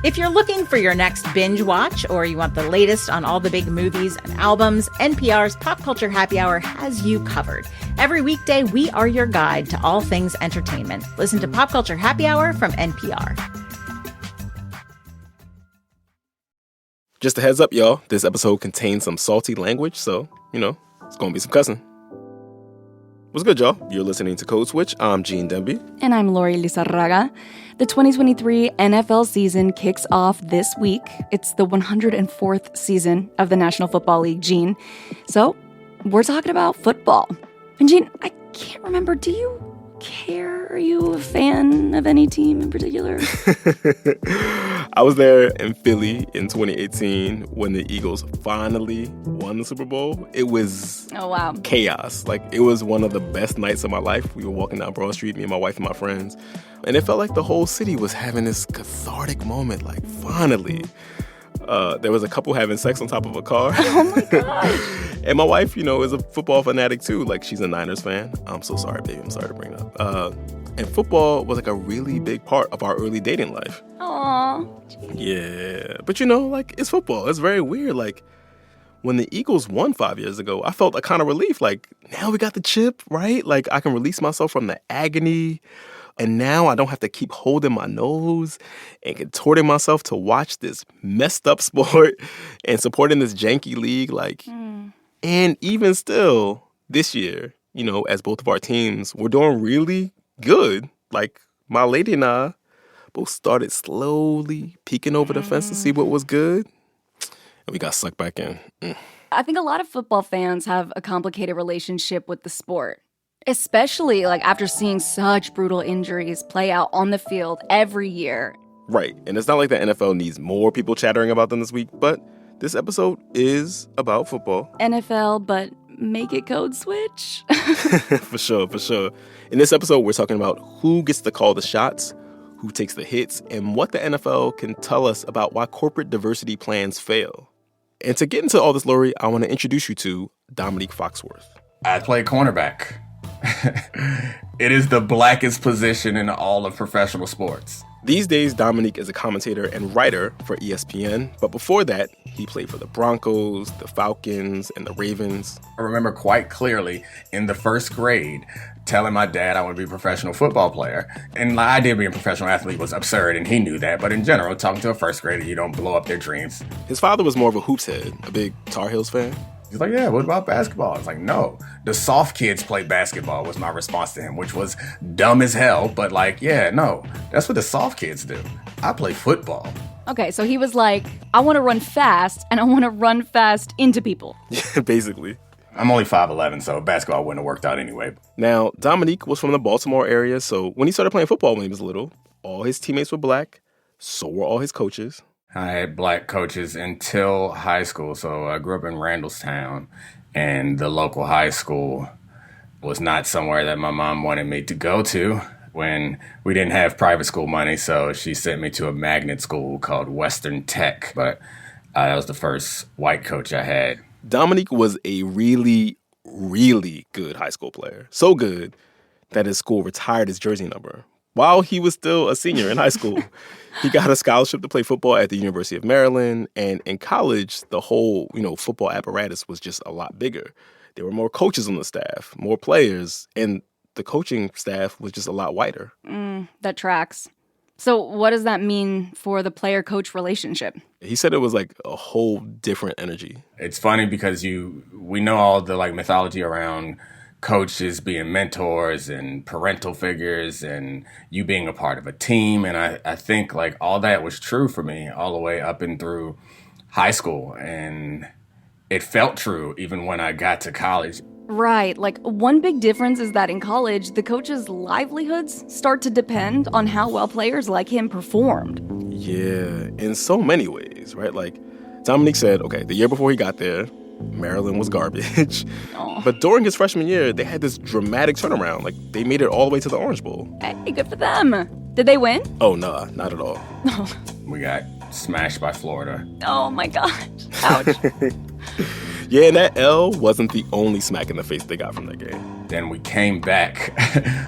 If you're looking for your next binge watch or you want the latest on all the big movies and albums, NPR's Pop Culture Happy Hour has you covered. Every weekday, we are your guide to all things entertainment. Listen to Pop Culture Happy Hour from NPR. Just a heads up, y'all. This episode contains some salty language, so, it's going to be some cussing. What's good, y'all? You're listening to Code Switch. I'm Gene Demby. And I'm Lori Lizarraga. The 2023 NFL season kicks off this week. It's the 104th season of the National Football League, Gene. So, we're talking about football. And Gene, I can't remember, do you care? Are you a fan of any team in particular? I was there in Philly in 2018 when the Eagles finally won the Super Bowl. It was chaos. It was one of the best nights of my life. We were walking down Broad Street, me and my wife and my friends, and it felt like the whole city was having this cathartic moment, finally. There was a couple having sex on top of a car. Oh my gosh. And my wife, is a football fanatic too. She's a Niners fan. I'm so sorry, baby. I'm sorry to bring it up. And football was a really big part of our early dating life. Aww. Yeah. But it's football. It's very weird. When the Eagles won 5 years ago, I felt a kind of relief. Now we got the chip, right? I can release myself from the agony. And now I don't have to keep holding my nose and contorting myself to watch this messed up sport and supporting this janky league. And even still, this year, as both of our teams, we're doing really good. My lady and I both started slowly peeking over the fence to see what was good. And we got sucked back in. I think a lot of football fans have a complicated relationship with the sport. Especially after seeing such brutal injuries play out on the field every year. Right. And it's not like the NFL needs more people chattering about them this week, but this episode is about football. NFL, but make it Code Switch. For sure. In this episode, we're talking about who gets to call the shots, who takes the hits, and what the NFL can tell us about why corporate diversity plans fail. And to get into all this, Lori, I want to introduce you to Dominique Foxworth. I play cornerback. It is the blackest position in all of professional sports. These days, Dominique is a commentator and writer for ESPN, but before that, he played for the Broncos, the Falcons, and the Ravens. I remember quite clearly in the first grade telling my dad I want to be a professional football player. And the idea of being a professional athlete was absurd, and he knew that. But in general, talking to a first grader, you don't blow up their dreams. His father was more of a hoops head, a big Tar Heels fan. He's like, yeah, what about basketball? It's like, no, the soft kids play basketball was my response to him, which was dumb as hell. But yeah, no, that's what the soft kids do. I play football. Okay, so he was like, I want to run fast, and I want to run fast into people. Yeah, basically. I'm only 5'11", so basketball wouldn't have worked out anyway. Now, Dominique was from the Baltimore area, so when he started playing football when he was little, all his teammates were black, so were all his coaches. I had black coaches until high school. So I grew up in Randallstown, and the local high school was not somewhere that my mom wanted me to go to when we didn't have private school money. So she sent me to a magnet school called Western Tech. But that was the first white coach I had. Dominique was a really, really good high school player. So good that his school retired his jersey number. While he was still a senior in high school, he got a scholarship to play football at the University of Maryland. And in college, the whole, football apparatus was just a lot bigger. There were more coaches on the staff, more players, and the coaching staff was just a lot whiter. That tracks. So what does that mean for the player-coach relationship? He said it was a whole different energy. It's funny because we know all the mythology around coaches being mentors and parental figures and you being a part of a team. And I think all that was true for me all the way up and through high school. And it felt true even when I got to college. Right. One big difference is that in college, the coach's livelihoods start to depend on how well players like him performed. Yeah, in so many ways, right? Dominique said, okay, the year before he got there, Maryland was garbage. But during his freshman year, they had this dramatic turnaround. They made it all the way to the Orange Bowl. Hey, good for them. Did they win? Oh, nah, not at all. We got smashed by Florida. Oh, my gosh. Ouch. Yeah, and that L wasn't the only smack in the face they got from that game. Then we came back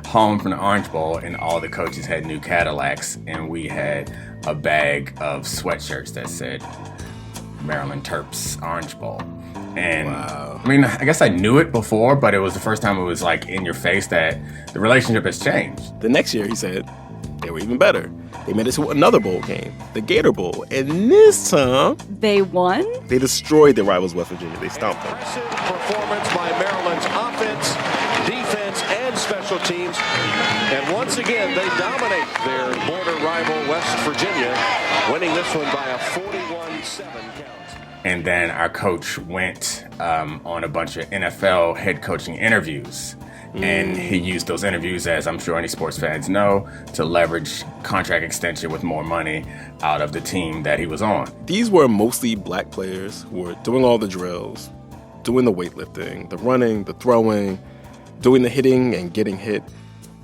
home from the Orange Bowl, and all the coaches had new Cadillacs, and we had a bag of sweatshirts that said Maryland Terps Orange Bowl. And Wow. I mean, I guess I knew it before, but it was the first time it was like in your face that the relationship has changed. The next year, he said, they were even better. They made it to another bowl game, the Gator Bowl. And this time, They won? they destroyed their rivals, West Virginia. They stomped them. Impressive performance by Maryland's offense, defense, and special teams. And once again, they dominate their border rival, West Virginia, winning this one by a 41-7 count. And then our coach went on a bunch of NFL head coaching interviews. And he used those interviews, as I'm sure any sports fans know, to leverage contract extension with more money out of the team that he was on. These were mostly black players who were doing all the drills, doing the weightlifting, the running, the throwing, doing the hitting and getting hit.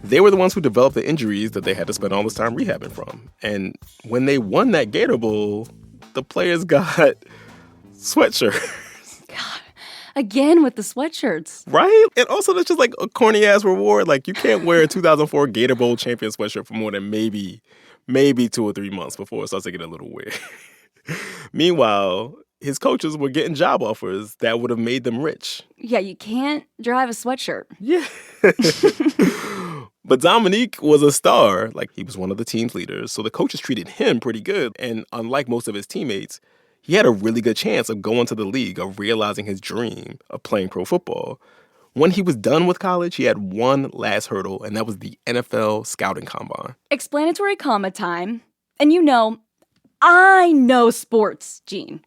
They were the ones who developed the injuries that they had to spend all this time rehabbing from. And when they won that Gator Bowl, the players got sweatshirts. Again with the sweatshirts. Right? And also, that's just like a corny ass reward. Like, you can't wear a 2004 Gator Bowl champion sweatshirt for more than maybe 2 or 3 months before it starts to get a little weird. Meanwhile, his coaches were getting job offers that would have made them rich. Yeah, you can't drive a sweatshirt. Yeah. But Dominique was a star. Like, he was one of the team's leaders, so the coaches treated him pretty good. And unlike most of his teammates, he had a really good chance of going to the league, of realizing his dream of playing pro football. When he was done with college, he had one last hurdle, and that was the NFL scouting combine. Explanatory comma time. And you know, I know sports, Gene.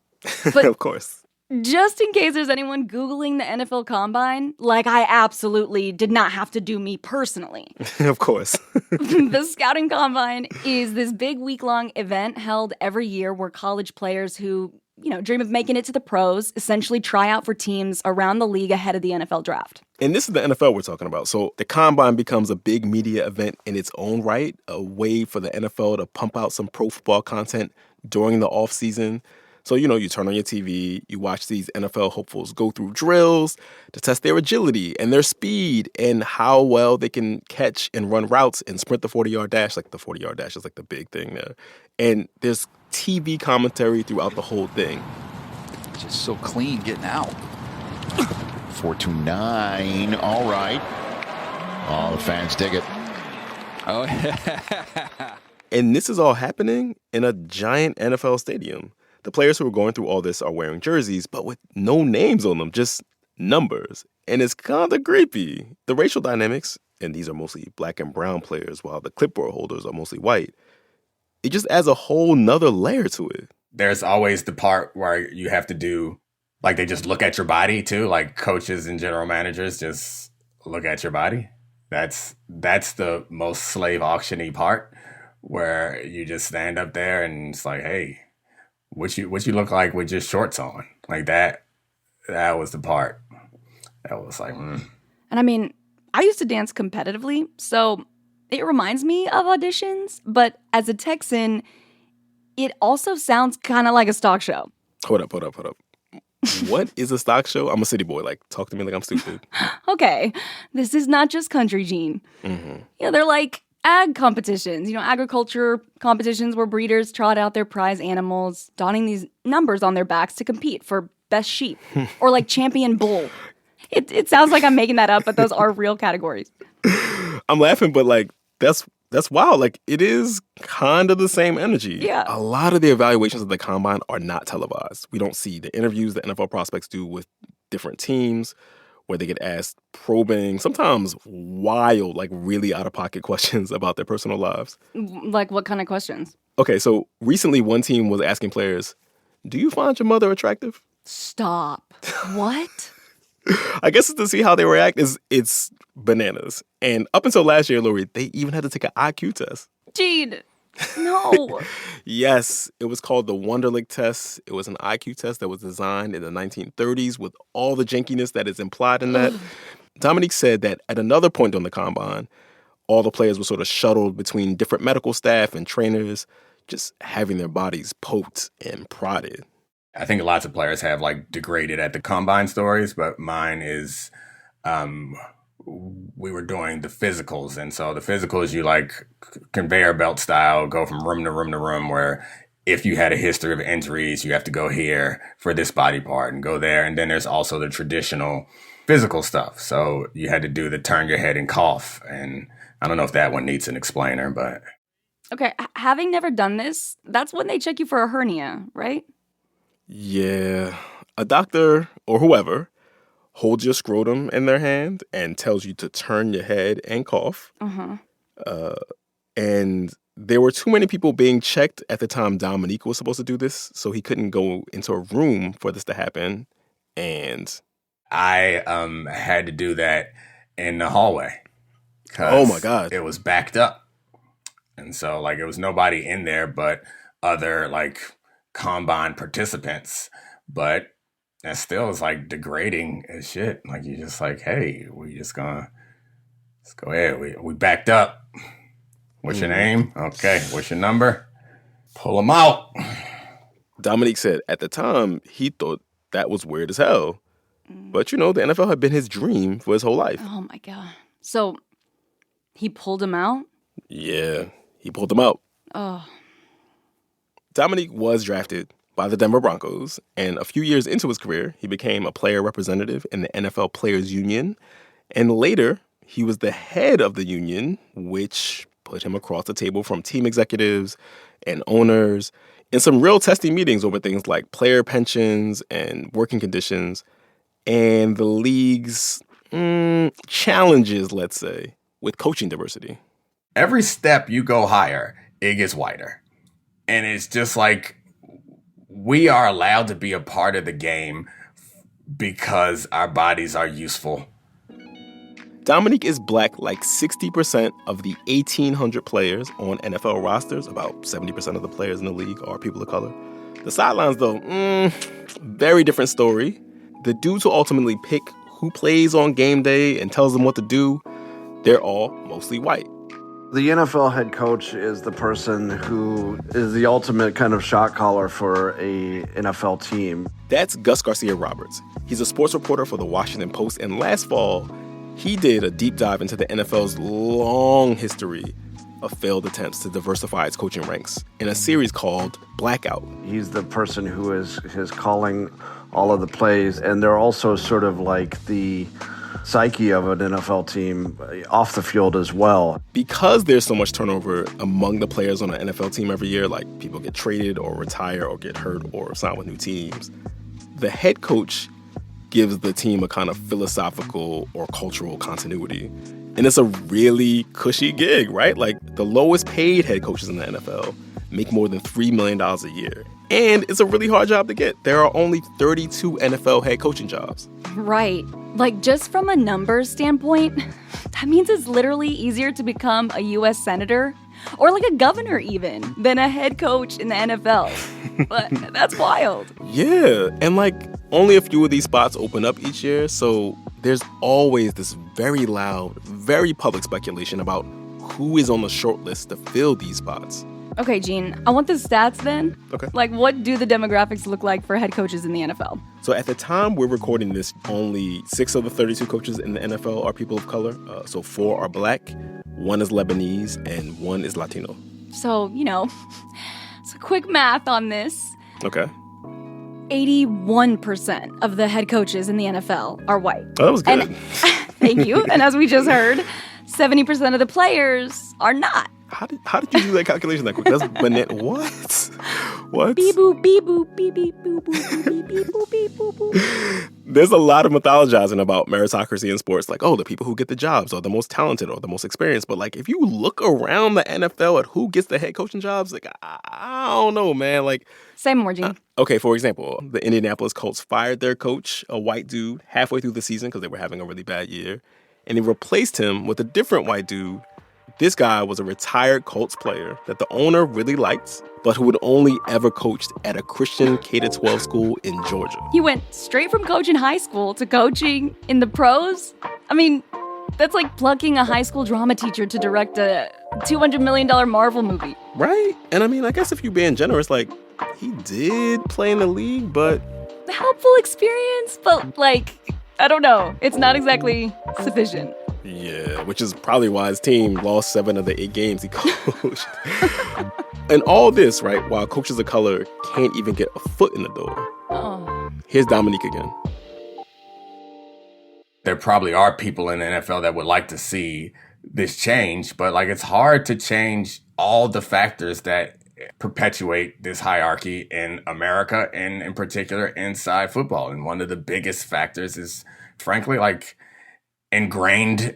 But Of course. just in case there's anyone Googling the NFL Combine, like I absolutely did not have to do me personally. Of course. The Scouting Combine is this big week-long event held every year where college players who, dream of making it to the pros essentially try out for teams around the league ahead of the NFL draft. And this is the NFL we're talking about. So the Combine becomes a big media event in its own right, a way for the NFL to pump out some pro football content during the offseason. So, you turn on your TV, you watch these NFL hopefuls go through drills to test their agility and their speed and how well they can catch and run routes and sprint the 40-yard dash. Like, the 40-yard dash is like the big thing there. And there's TV commentary throughout the whole thing. Just so clean getting out. 4-2-9. All right. Oh, the fans dig it. Oh, And this is all happening in a giant NFL stadium. The players who are going through all this are wearing jerseys, but with no names on them, just numbers. And it's kind of creepy. The racial dynamics, and these are mostly black and brown players, while the clipboard holders are mostly white, it just adds a whole nother layer to it. There's always the part where you have to do, like, they just look at your body too. Like, coaches and general managers just look at your body. That's the most slave auction-y part, where you just stand up there and it's like, hey, what you look like with just shorts on. Like, that was the part that was like, And I mean, I used to dance competitively, so it reminds me of auditions, but as a Texan, it also sounds kind of like a stock show. Hold up. What is a stock show? I'm a city boy. Like, talk to me like I'm stupid. Okay, this is not just country, Gene. Mm-hmm. They're like ag competitions, agriculture competitions where breeders trot out their prize animals, donning these numbers on their backs to compete for best sheep or like champion bull. It sounds like I'm making that up, but those are real categories. I'm laughing, but like, that's wild. Like, it is kind of the same energy. Yeah. A lot of the evaluations of the Combine are not televised. We don't see the interviews the NFL prospects do with different teams where they get asked probing, sometimes wild, like really out-of-pocket questions about their personal lives. Like what kind of questions? Okay, so recently one team was asking players, do you find your mother attractive? Stop. What? I guess it's to see how they react. It's bananas. And up until last year, Lori, they even had to take an IQ test. Gene, no. Yes, it was called the Wonderlic test. It was an IQ test that was designed in the 1930s with all the jankiness that is implied in that. Dominique said that at another point on the Combine, all the players were sort of shuttled between different medical staff and trainers, just having their bodies poked and prodded. I think lots of players have like degraded at the Combine stories, but mine is we were doing the physicals. And so the physicals, you like conveyor belt style, go from room to room to room, where if you had a history of injuries, you have to go here for this body part and go there. And then there's also the traditional physical stuff. So you had to do the turn your head and cough. And I don't know if that one needs an explainer, but. Okay, having never done this, that's when they check you for a hernia, right? Yeah. A doctor or whoever holds your scrotum in their hand and tells you to turn your head and cough. And there were too many people being checked at the time Dominique was supposed to do this, so he couldn't go into a room for this to happen. And I had to do that in the hallway. Oh my God. It was backed up. And so like it was nobody in there but other like combine participants. But that still is like degrading as shit. Like you just like, hey, let's go ahead. We backed up. What's your name? Okay. What's your number? Pull them out. Dominique said at the time he thought that was weird as hell. But, the NFL had been his dream for his whole life. Oh, my God. So he pulled him out? Yeah, he pulled him out. Oh. Dominique was drafted by the Denver Broncos, and a few years into his career, he became a player representative in the NFL Players Union. And later, he was the head of the union, which put him across the table from team executives and owners in some real testy meetings over things like player pensions and working conditions and the league's challenges, let's say, with coaching diversity. Every step you go higher, it gets wider. And it's just like we are allowed to be a part of the game because our bodies are useful. Dominique is black like 60% of the 1,800 players on NFL rosters. About 70% of the players in the league are people of color. The sidelines, though, very different story. The dudes who ultimately pick who plays on game day and tells them what to do, they're all mostly white. The NFL head coach is the person who is the ultimate kind of shot caller for a NFL team. That's Gus Garcia Roberts. He's a sports reporter for the Washington Post, and last fall, he did a deep dive into the NFL's long history of failed attempts to diversify its coaching ranks in a series called Blackout. He's the person who is calling all of the plays, and they're also sort of like the psyche of an NFL team off the field as well. Because there's so much turnover among the players on an NFL team every year, like people get traded or retire or get hurt or sign with new teams, the head coach gives the team a kind of philosophical or cultural continuity. And it's a really cushy gig, right? Like the lowest paid head coaches in the NFL make more than $3 million a year. And it's a really hard job to get. There are only 32 NFL head coaching jobs. Right. Like, just from a numbers standpoint, that means it's literally easier to become a U.S. senator or like a governor even than a head coach in the NFL. But that's wild. Yeah. And like only a few of these spots open up each year. So there's always this very loud, very public speculation about who is on the short list to fill these spots. Okay, Gene, I want the stats then. Okay. Like, what do the demographics look like for head coaches in the NFL? So at the time we're recording this, only 6 of the 32 coaches in the NFL are people of color. So 4 are black, 1 is Lebanese, and 1 is Latino. So, it's a quick math on this. Okay. 81% of the head coaches in the NFL are white. Oh, that was good. And, thank you. And as we just heard, 70% of the players are not. How did you do that calculation that quick? That's banana. What? What? Beep boop, beep boop, beep beep boop boop, beep beep boop, beep boop boop. There's a lot of mythologizing about meritocracy in sports. Like, oh, the people who get the jobs are the most talented or the most experienced. But like, if you look around the NFL at who gets the head coaching jobs, like, I don't know, man. Like, say more, Gene. Okay, for example, the Indianapolis Colts fired their coach, a white dude, halfway through the season because they were having a really bad year, and they replaced him with a different white dude. This guy was a retired Colts player that the owner really liked, but who had only ever coached at a Christian K-12 school in Georgia. He went straight from coaching high school to coaching in the pros? I mean, that's like plucking a high school drama teacher to direct a $200 million Marvel movie. Right? And I mean, I guess if you're being generous, like, he did play in the league, but... Helpful experience, but like, I don't know. It's not exactly sufficient. Yeah, which is probably why his team lost 7 of the 8 games he coached. And all this, right, while coaches of color can't even get a foot in the door. Oh. Here's Dominique again. There probably are people in the NFL that would like to see this change, but like it's hard to change all the factors that perpetuate this hierarchy in America and in particular inside football. And one of the biggest factors is frankly like ingrained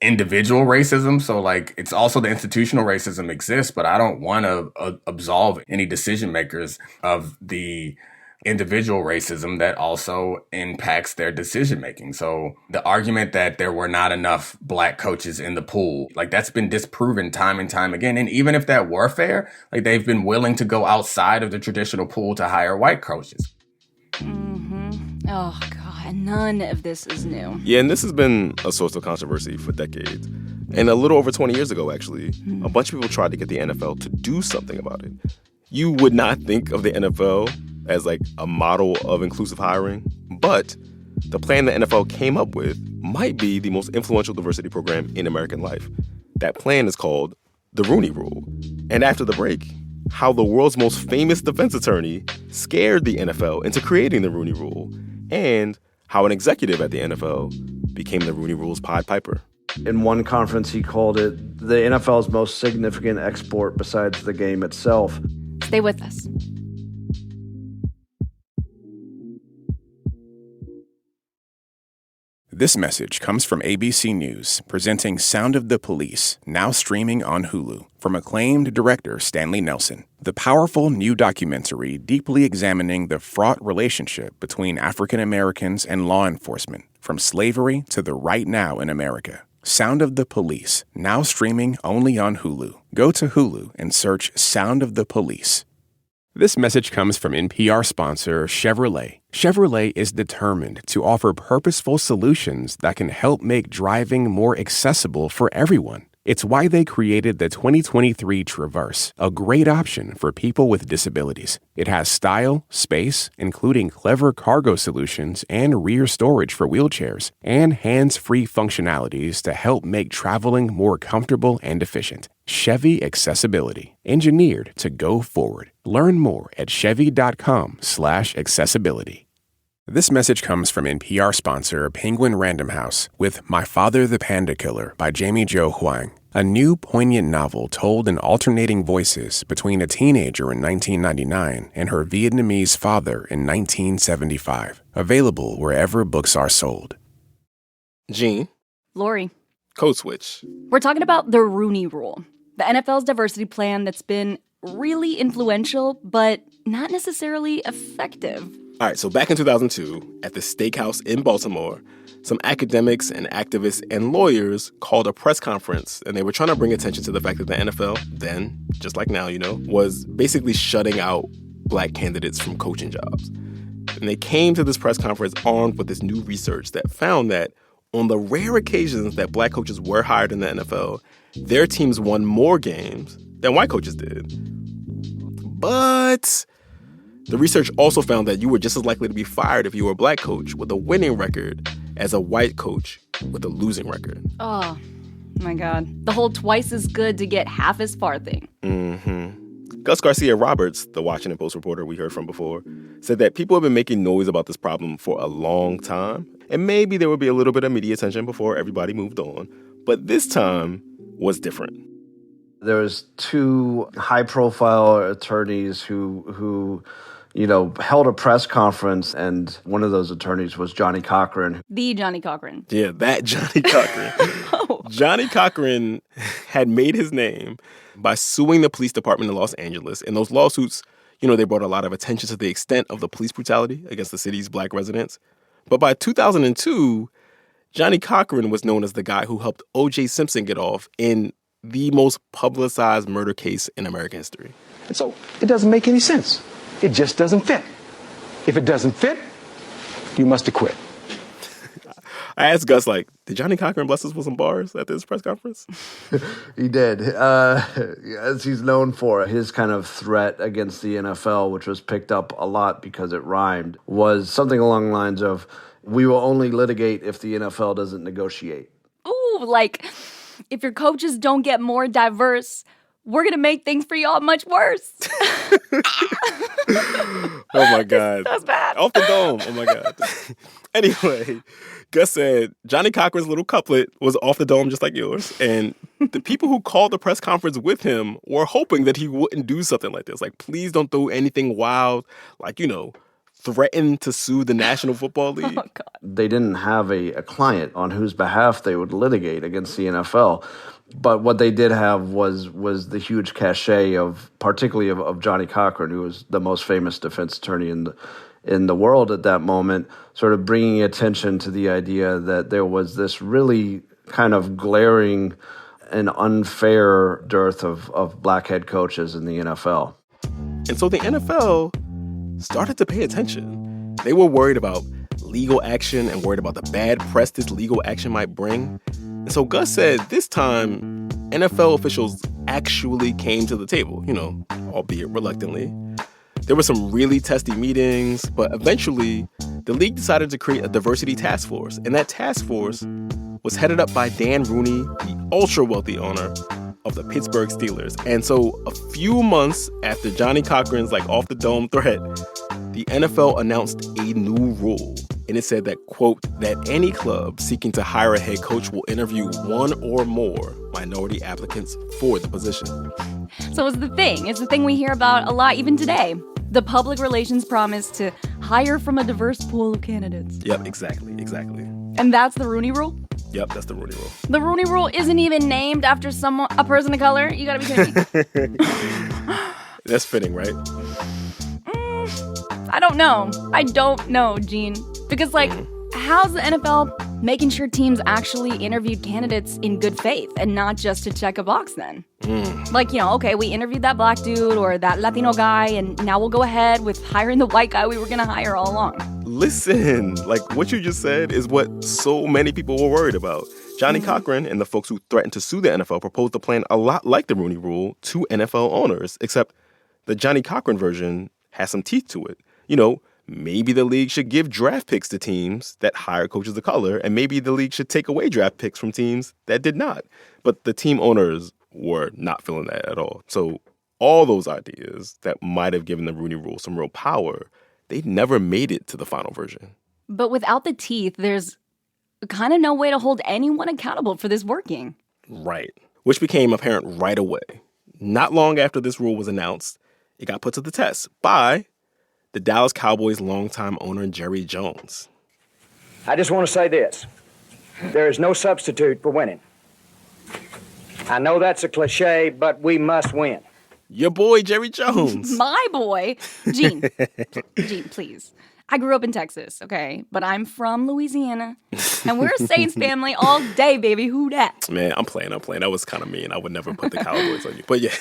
individual racism. So like it's also the institutional racism exists, but I don't want to absolve any decision makers of the individual racism that also impacts their decision making. So the argument that there were not enough black coaches in the pool, like that's been disproven time and time again. And even if that were fair, like they've been willing to go outside of the traditional pool to hire white coaches. Mm-hmm. Oh, God, none of this is new. Yeah, and this has been a source of controversy for decades. And a little over 20 years ago, actually, a bunch of people tried to get the NFL to do something about it. You would not think of the NFL as like a model of inclusive hiring, but the plan the NFL came up with might be the most influential diversity program in American life. That plan is called the Rooney Rule. And after the break, how the world's most famous defense attorney scared the NFL into creating the Rooney Rule, and how an executive at the NFL became the Rooney Rule's Pied Piper. In one conference, he called it the NFL's most significant export besides the game itself. Stay with us. This message comes from ABC News, presenting Sound of the Police, now streaming on Hulu, from acclaimed director Stanley Nelson. The powerful new documentary deeply examining the fraught relationship between African Americans and law enforcement, from slavery to the right now in America. Sound of the Police, now streaming only on Hulu. Go to Hulu and search Sound of the Police. This message comes from NPR sponsor Chevrolet. Chevrolet is determined to offer purposeful solutions that can help make driving more accessible for everyone. It's why they created the 2023 Traverse, a great option for people with disabilities. It has style, space, including clever cargo solutions and rear storage for wheelchairs, and hands-free functionalities to help make traveling more comfortable and efficient. Chevy Accessibility, engineered to go forward. Learn more at chevy.com/accessibility. This message comes from NPR sponsor Penguin Random House with My Father the Panda Killer by Jamie Jo Huang, a new poignant novel told in alternating voices between a teenager in 1999 and her Vietnamese father in 1975. Available wherever books are sold. Gene. Lori. Code Switch. We're talking about the Rooney Rule, the NFL's diversity plan that's been really influential, but not necessarily effective. All right, so back in 2002, at the Steakhouse in Baltimore, some academics and activists and lawyers called a press conference, and they were trying to bring attention to the fact that the NFL, then, just like now, was basically shutting out black candidates from coaching jobs. And they came to this press conference armed with this new research that found that on the rare occasions that black coaches were hired in the NFL, their teams won more games than white coaches did. But the research also found that you were just as likely to be fired if you were a black coach with a winning record as a white coach with a losing record. Oh, my God. The whole twice as good to get half as far thing. Mm-hmm. Gus Garcia Roberts, the Washington Post reporter we heard from before, said that people have been making noise about this problem for a long time, and maybe there would be a little bit of media attention before everybody moved on. But this time was different. There was 2 high-profile attorneys who held a press conference, and one of those attorneys was Johnnie Cochran. The Johnnie Cochran. Yeah, that Johnnie Cochran. Oh. Johnnie Cochran had made his name by suing the police department in Los Angeles. In those lawsuits, they brought a lot of attention to the extent of the police brutality against the city's black residents. But by 2002, Johnnie Cochran was known as the guy who helped O.J. Simpson get off in the most publicized murder case in American history. And so it doesn't make any sense. It just doesn't fit. If it doesn't fit, you must acquit. I asked Gus, did Johnnie Cochran bless us with some bars at this press conference? He did. As he's known for, his kind of threat against the NFL, which was picked up a lot because it rhymed, was something along the lines of, we will only litigate if the NFL doesn't negotiate. Ooh. Like, if your coaches don't get more diverse, we're going to make things for y'all much worse. Oh, my God. That's bad. Off the dome. Oh, my God. Anyway, Gus said Johnny Cochran's little couplet was off the dome just like yours. And the people who called the press conference with him were hoping that he wouldn't do something like this. Like, please don't do anything wild. Like, threaten to sue the National Football League. Oh, God. They didn't have a client on whose behalf they would litigate against the NFL. But what they did have was the huge cachet particularly of Johnny Cochran, who was the most famous defense attorney in the world at that moment, sort of bringing attention to the idea that there was this really kind of glaring and unfair dearth of black head coaches in the NFL. And so the NFL started to pay attention. They were worried about legal action and worried about the bad press this legal action might bring. And so Gus said this time, NFL officials actually came to the table, albeit reluctantly. There were some really testy meetings, but eventually the league decided to create a diversity task force. And that task force was headed up by Dan Rooney, the ultra-wealthy owner of the Pittsburgh Steelers. And so a few months after Johnny Cochran's off-the-dome threat, the NFL announced a new rule. And it said that, quote, that any club seeking to hire a head coach will interview one or more minority applicants for the position. So it's the thing. It's the thing we hear about a lot even today. The public relations promise to hire from a diverse pool of candidates. Yep, exactly. And that's the Rooney Rule? Yep, that's the Rooney Rule. The Rooney Rule isn't even named after a person of color? You gotta be kidding me. That's fitting, right? I don't know, Gene. Because, how's the NFL making sure teams actually interviewed candidates in good faith and not just to check a box then? Okay, we interviewed that black dude or that Latino guy, and now we'll go ahead with hiring the white guy we were going to hire all along. Listen, what you just said is what so many people were worried about. Johnny Cochran and the folks who threatened to sue the NFL proposed a plan a lot like the Rooney Rule to NFL owners, except the Johnny Cochran version has some teeth to it. Maybe the league should give draft picks to teams that hire coaches of color, and maybe the league should take away draft picks from teams that did not. But the team owners were not feeling that at all. So all those ideas that might have given the Rooney Rule some real power, they never made it to the final version. But without the teeth, there's kind of no way to hold anyone accountable for this working. Right. Which became apparent right away. Not long after this rule was announced, it got put to the test by the Dallas Cowboys' longtime owner, Jerry Jones. I just want to say this. There is no substitute for winning. I know that's a cliche, but we must win. Your boy, Jerry Jones. My boy. Gene, please. I grew up in Texas, okay? But I'm from Louisiana. And we're a Saints family all day, baby. Who dat? Man, I'm playing. That was kind of mean. I would never put the Cowboys on you. But yeah,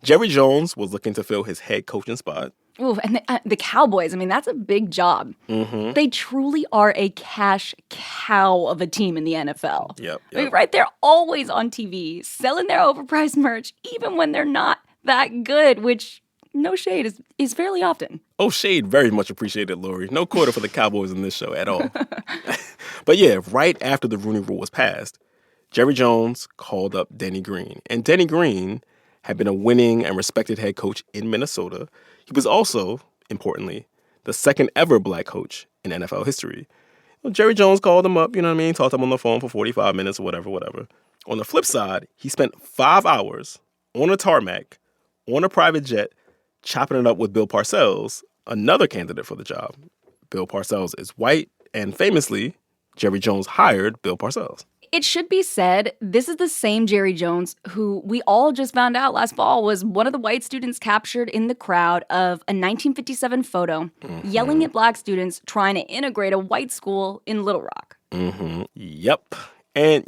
Jerry Jones was looking to fill his head coaching spot. Ooh, and the Cowboys, that's a big job. Mm-hmm. They truly are a cash cow of a team in the NFL. Yep. Right? They're always on TV, selling their overpriced merch, even when they're not that good, which, no shade, is fairly often. Oh, shade, very much appreciated, Lori. No quarter for the Cowboys in this show at all. But yeah, right after the Rooney Rule was passed, Jerry Jones called up Denny Green. And Denny Green had been a winning and respected head coach in Minnesota. He was also, importantly, the second ever black coach in NFL history. Jerry Jones called him up, talked to him on the phone for 45 minutes or whatever. On the flip side, he spent 5 hours on a tarmac, on a private jet, chopping it up with Bill Parcells, another candidate for the job. Bill Parcells is white, and famously, Jerry Jones hired Bill Parcells. It should be said, this is the same Jerry Jones who we all just found out last fall was one of the white students captured in the crowd of a 1957 photo, yelling at black students trying to integrate a white school in Little Rock. Mm-hmm. Yep. And,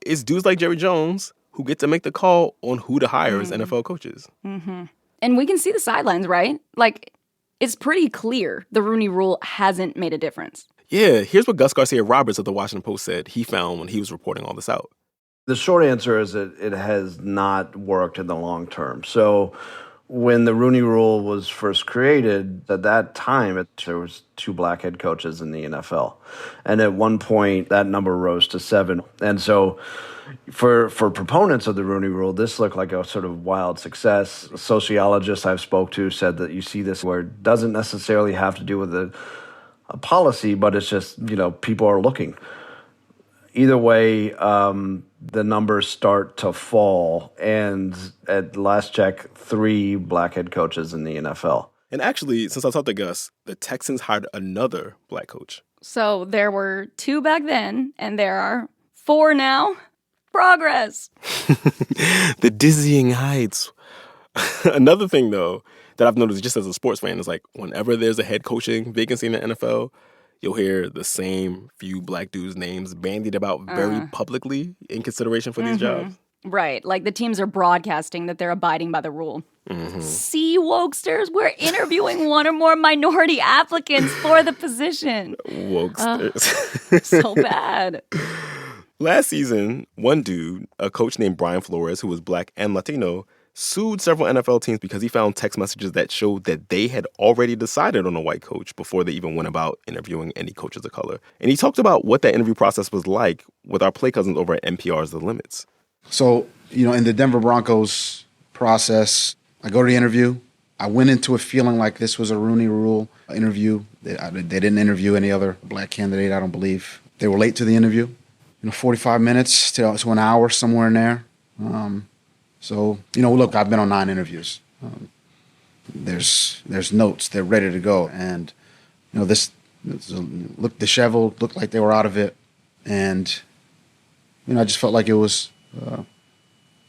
it's dudes like Jerry Jones who get to make the call on who to hire as NFL coaches. Mm-hmm. And we can see the sidelines, right? It's pretty clear the Rooney Rule hasn't made a difference. Yeah, here's what Gus Garcia-Roberts of the Washington Post said he found when he was reporting all this out. The short answer is that it has not worked in the long term. So when the Rooney Rule was first created, at that time, there was 2 black head coaches in the NFL. And at one point, that number rose to 7. And so for proponents of the Rooney Rule, this looked like a sort of wild success. Sociologists I've spoke to said that you see this where it doesn't necessarily have to do with a policy, but it's just, people are looking. Either way, the numbers start to fall, and at last check, 3 black head coaches in the NFL. And actually, since I talked to Gus, the Texans hired another black coach. So there were 2 back then, and there are 4 now. Progress. The dizzying heights. Another thing, though, that I've noticed just as a sports fan is like whenever there's a head coaching vacancy in the NFL, you'll hear the same few black dudes' names bandied about very publicly in consideration for these jobs. Right. Like the teams are broadcasting that they're abiding by the rule. See, wokesters, we're interviewing 1 or more minority applicants for the position. Wokesters. So bad. Last season, one dude, a coach named Brian Flores, who was black and Latino, sued several NFL teams because he found text messages that showed that they had already decided on a white coach before they even went about interviewing any coaches of color. And he talked about what that interview process was like with our play cousins over at NPR's The Limits. So, in the Denver Broncos process, I go to the interview. I went into it feeling like this was a Rooney Rule interview. They didn't interview any other black candidate, I don't believe. They were late to the interview, 45 minutes to an hour, somewhere in there. So, look, I've been on 9 interviews. There's notes. They're ready to go. And, this looked disheveled, looked like they were out of it. And, I just felt like it was,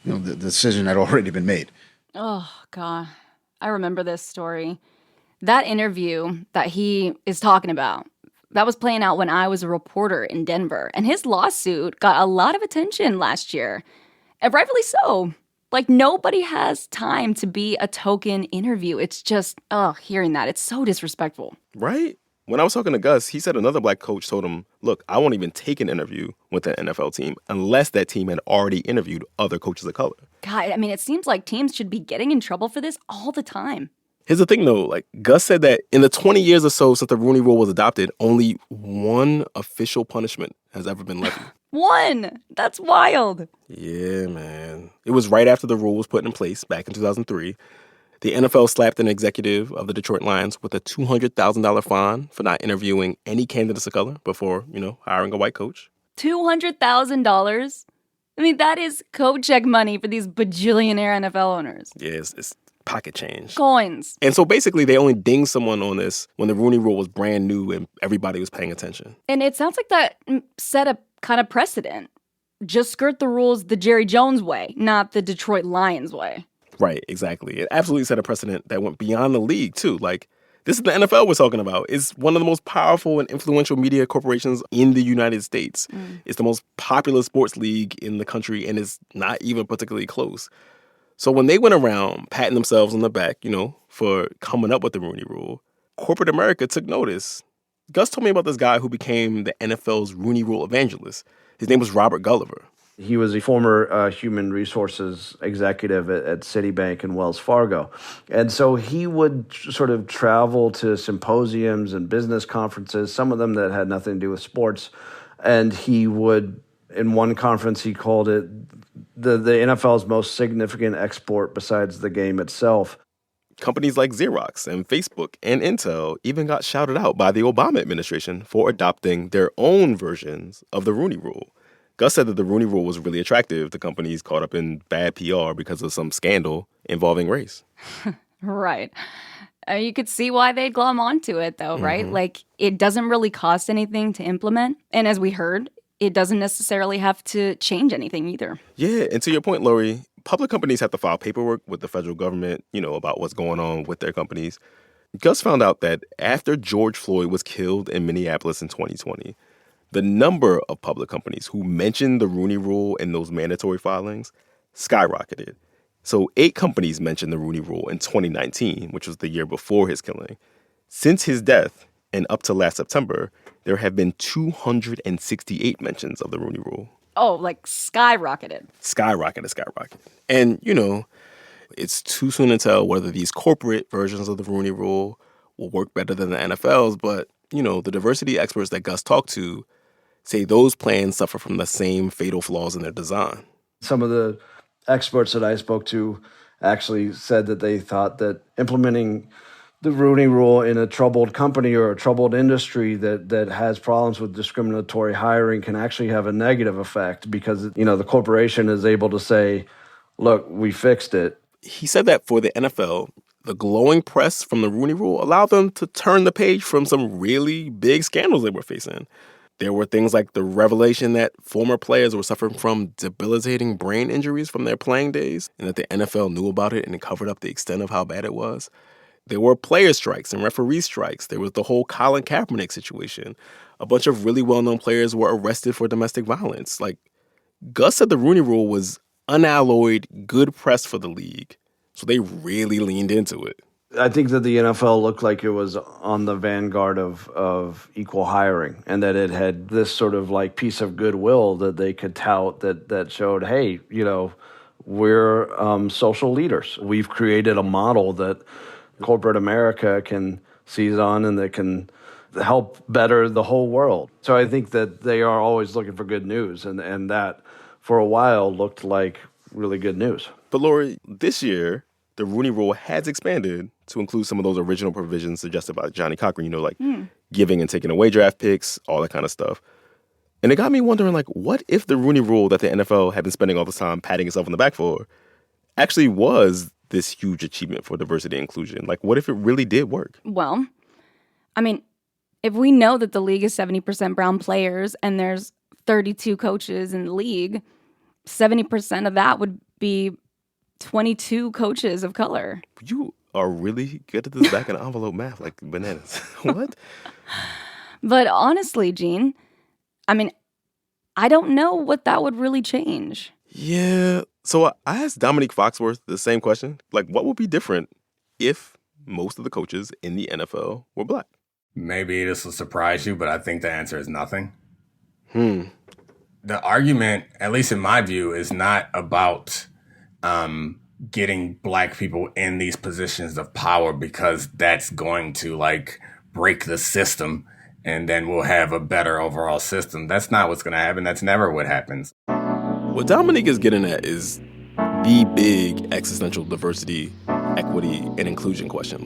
the decision had already been made. Oh, God. I remember this story. That interview that he is talking about, that was playing out when I was a reporter in Denver. And his lawsuit got a lot of attention last year. And rightfully so. Like, nobody has time to be a token interview. It's just, hearing that, it's so disrespectful. Right? When I was talking to Gus, he said another black coach told him, look, I won't even take an interview with an NFL team unless that team had already interviewed other coaches of color. God, I mean, it seems like teams should be getting in trouble for this all the time. Here's the thing, though. Gus said that in the 20 years or so since the Rooney Rule was adopted, only 1 official punishment has ever been levied. 1? That's wild. Yeah, man. It was right after the rule was put in place back in 2003. The NFL slapped an executive of the Detroit Lions with a $200,000 fine for not interviewing any candidates of color before, hiring a white coach. $200,000? I mean, that is coat check money for these bajillionaire NFL owners. Yeah, it's pocket change. Coins. And so basically they only dinged someone on this when the Rooney Rule was brand new and everybody was paying attention. And it sounds like that set a kind of precedent. Just skirt the rules the Jerry Jones way, not the Detroit Lions way. Right, exactly. It absolutely set a precedent that went beyond the league, too. This is the NFL we're talking about. It's one of the most powerful and influential media corporations in the United States. It's the most popular sports league in the country, and it's not even particularly close. So when they went around patting themselves on the back, for coming up with the Rooney Rule, corporate America took notice. Gus told me about this guy who became the NFL's Rooney Rule evangelist. His name was Robert Gulliver. He was a former human resources executive at Citibank and Wells Fargo. And so he would sort of travel to symposiums and business conferences, some of them that had nothing to do with sports. And he would, in one conference, he called it the NFL's most significant export besides the game itself. Companies like Xerox and Facebook and Intel even got shouted out by the Obama administration for adopting their own versions of the Rooney Rule. Gus said that the Rooney Rule was really attractive to companies caught up in bad PR because of some scandal involving race. Right. You could see why they'd glom onto it, though, right? It doesn't really cost anything to implement. And as we heard, it doesn't necessarily have to change anything either. Yeah, and to your point, Lori, public companies have to file paperwork with the federal government, about what's going on with their companies. Gus found out that after George Floyd was killed in Minneapolis in 2020, the number of public companies who mentioned the Rooney Rule in those mandatory filings skyrocketed. So 8 companies mentioned the Rooney Rule in 2019, which was the year before his killing. Since his death and up to last September, there have been 268 mentions of the Rooney Rule. Oh, skyrocketed. Skyrocketed. And, It's too soon to tell whether these corporate versions of the Rooney Rule will work better than the NFL's, but, the diversity experts that Gus talked to say those plans suffer from the same fatal flaws in their design. Some of the experts that I spoke to actually said that they thought that implementing the Rooney Rule in a troubled company or a troubled industry that has problems with discriminatory hiring can actually have a negative effect because, the corporation is able to say, look, we fixed it. He said that for the NFL, the glowing press from the Rooney Rule allowed them to turn the page from some really big scandals they were facing. There were things like the revelation that former players were suffering from debilitating brain injuries from their playing days and that the NFL knew about it and covered up the extent of how bad it was. There were player strikes and referee strikes. There was the whole Colin Kaepernick situation. A bunch of really well-known players were arrested for domestic violence. Gus said the Rooney Rule was unalloyed good press for the league, so they really leaned into it. I think that the NFL looked like it was on the vanguard of equal hiring and that it had this sort of piece of goodwill that they could tout that showed, hey, we're social leaders. We've created a model that corporate America can seize on and that can help better the whole world. So I think that they are always looking for good news, and that for a while looked like really good news. But Lori, this year, the Rooney Rule has expanded to include some of those original provisions suggested by Johnnie Cochran, giving and taking away draft picks, all that kind of stuff. And it got me wondering, what if the Rooney Rule that the NFL had been spending all this time patting itself on the back for actually was this huge achievement for diversity and inclusion? What if it really did work? Well, if we know that the league is 70% brown players and there's 32 coaches in the league, 70% of that would be 22 coaches of color. You are really good at this back of the envelope math, like bananas. What? But honestly, Gene, I don't know what that would really change. Yeah. So I asked Dominique Foxworth the same question. What would be different if most of the coaches in the NFL were black? Maybe this will surprise you, but I think the answer is nothing. The argument, at least in my view, is not about getting black people in these positions of power because that's going to break the system and then we'll have a better overall system. That's not what's going to happen. That's never what happens. What Dominique is getting at is the big existential diversity, equity, and inclusion question.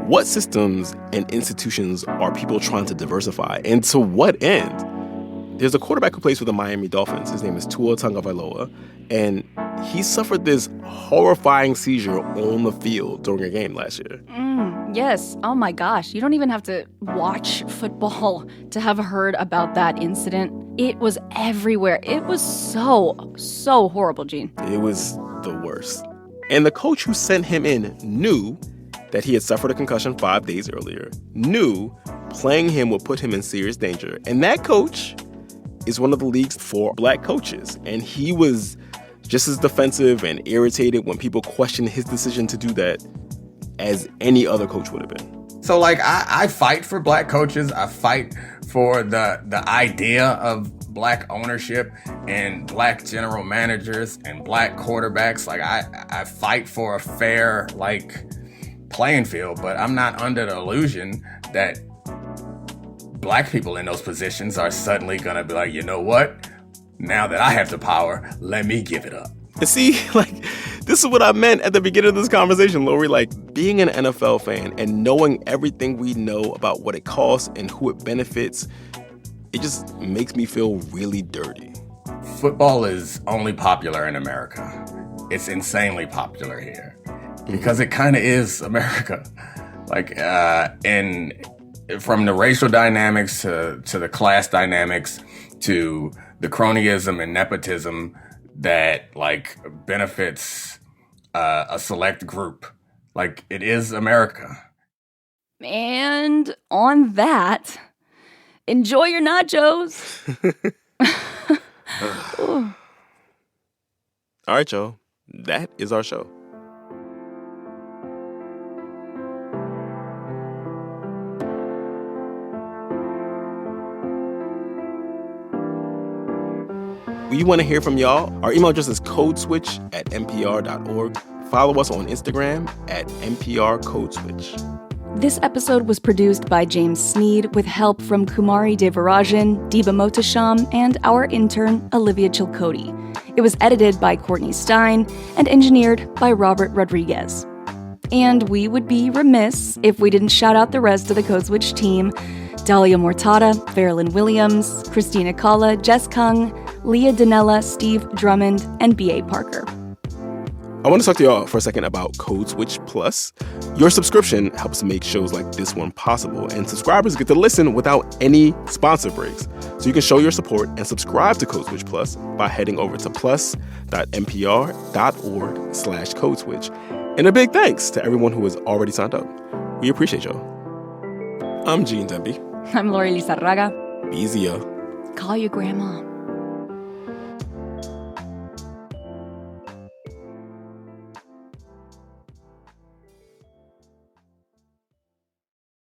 What systems and institutions are people trying to diversify, and to what end? There's a quarterback who plays for the Miami Dolphins. His name is Tua Tagovailoa, and he suffered this horrifying seizure on the field during a game last year. Yes. Oh my gosh. You don't even have to watch football to have heard about that incident. It was everywhere. It was so horrible, Gene. It was the worst. And the coach who sent him in knew that he had suffered a concussion 5 days earlier, knew playing him would put him in serious danger. And that coach is one of the league's 4 black coaches. And he was just as defensive and irritated when people questioned his decision to do that as any other coach would have been. So I fight for black coaches. I fight for the idea of black ownership and black general managers and black quarterbacks. I fight for a fair playing field, but I'm not under the illusion that black people in those positions are suddenly gonna be you know what? Now that I have the power, let me give it up. And see, this is what I meant at the beginning of this conversation, Lori. Being an NFL fan and knowing everything we know about what it costs and who it benefits, it just makes me feel really dirty. Football is only popular in America. It's insanely popular here because it kind of is America. And from the racial dynamics to the class dynamics to the cronyism and nepotism that benefits a select group. It is America. And on that, enjoy your nachos. All right, y'all. That is our show. We want to hear from y'all. Our email address is codeswitch@npr.org. follow us on Instagram at NPR Code Switch. This episode was produced by James Sneed with help from Kumari Devarajan, Diba Motasham, and our intern, Olivia Chilcote. It was edited by Courtney Stein and engineered by Robert Rodriguez. And we would be remiss if we didn't shout out the rest of the Code Switch team: Dahlia Mortada, Fairlyn Williams, Christina Kalla, Jess Kung, Leah Dinella, Steve Drummond, and B.A. Parker. I want to talk to y'all for a second about Code Switch Plus. Your subscription helps make shows like this one possible, and subscribers get to listen without any sponsor breaks. So you can show your support and subscribe to Code Switch Plus by heading over to plus.npr.org/codeswitch. And a big thanks to everyone who has already signed up. We appreciate y'all. I'm Gene Demby. I'm Lori Lizarraga. Be easy, yo. Call your grandma.